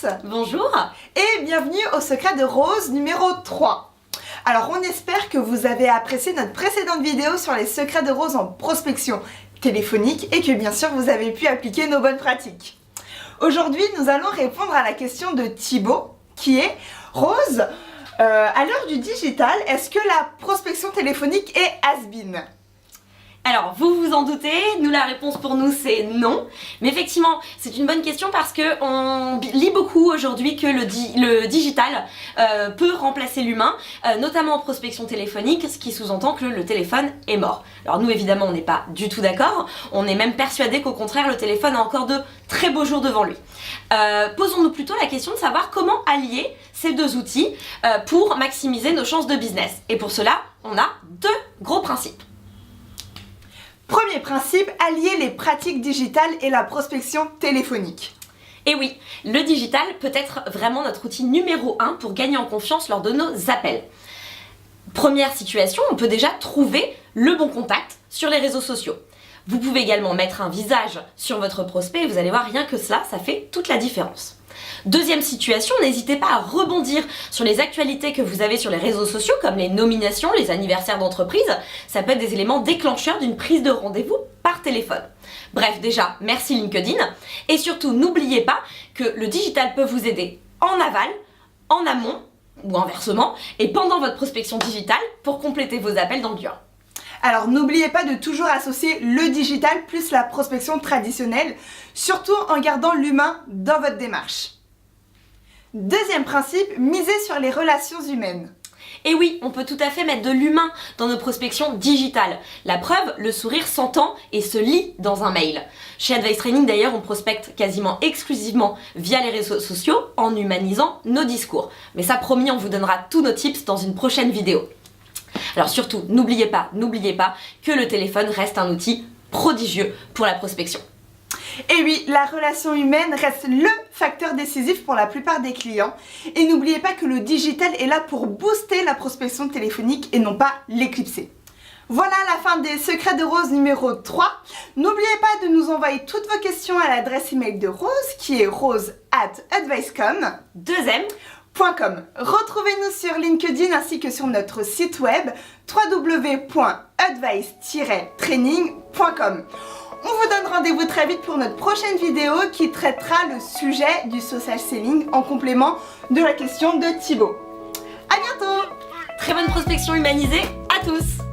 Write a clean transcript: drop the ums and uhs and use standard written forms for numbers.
Rose. Bonjour. Et bienvenue au Secret de Rose numéro 3. Alors on espère que vous avez apprécié notre précédente vidéo sur les secrets de Rose en prospection téléphonique et que bien sûr vous avez pu appliquer nos bonnes pratiques. Aujourd'hui nous allons répondre à la question de Thibaut qui est Rose, à l'heure du digital, est-ce que la prospection téléphonique est has-been ? Alors, vous vous en doutez, nous la réponse pour nous c'est non. Mais effectivement, c'est une bonne question parce que on lit beaucoup aujourd'hui que le digital peut remplacer l'humain, notamment en prospection téléphonique, ce qui sous-entend que le téléphone est mort. Alors nous évidemment on n'est pas du tout d'accord, on est même persuadé qu'au contraire le téléphone a encore de très beaux jours devant lui. Posons-nous plutôt la question de savoir comment allier ces deux outils pour maximiser nos chances de business. Et pour cela, on a deux gros principes. Premier principe, allier les pratiques digitales et la prospection téléphonique. Et oui, le digital peut être vraiment notre outil numéro 1 pour gagner en confiance lors de nos appels. Première situation, on peut déjà trouver le bon contact sur les réseaux sociaux. Vous pouvez également mettre un visage sur votre prospect et vous allez voir, rien que cela, ça fait toute la différence. Deuxième situation, n'hésitez pas à rebondir sur les actualités que vous avez sur les réseaux sociaux, comme les nominations, les anniversaires d'entreprise. Ça peut être des éléments déclencheurs d'une prise de rendez-vous par téléphone. Bref, déjà, merci LinkedIn. Et surtout, n'oubliez pas que le digital peut vous aider en aval, en amont, ou inversement, et pendant votre prospection digitale pour compléter vos appels dans le dur. Alors n'oubliez pas de toujours associer le digital plus la prospection traditionnelle, surtout en gardant l'humain dans votre démarche. Deuxième principe, misez sur les relations humaines. Et oui, on peut tout à fait mettre de l'humain dans nos prospections digitales. La preuve, le sourire s'entend et se lit dans un mail. Chez Advice Training d'ailleurs, on prospecte quasiment exclusivement via les réseaux sociaux en humanisant nos discours. Mais ça promis, on vous donnera tous nos tips dans une prochaine vidéo. Alors surtout, n'oubliez pas que le téléphone reste un outil prodigieux pour la prospection. Et oui, la relation humaine reste le facteur décisif pour la plupart des clients. Et n'oubliez pas que le digital est là pour booster la prospection téléphonique et non pas l'éclipser. Voilà la fin des secrets de Rose numéro 3. N'oubliez pas de nous envoyer toutes vos questions à l'adresse email de Rose qui est rose@advicecom. Retrouvez-nous sur LinkedIn ainsi que sur notre site web www.advice-training.com. On vous donne rendez-vous très vite pour notre prochaine vidéo qui traitera le sujet du social selling en complément de la question de Thibaut. À bientôt! Très bonne prospection humanisée à tous!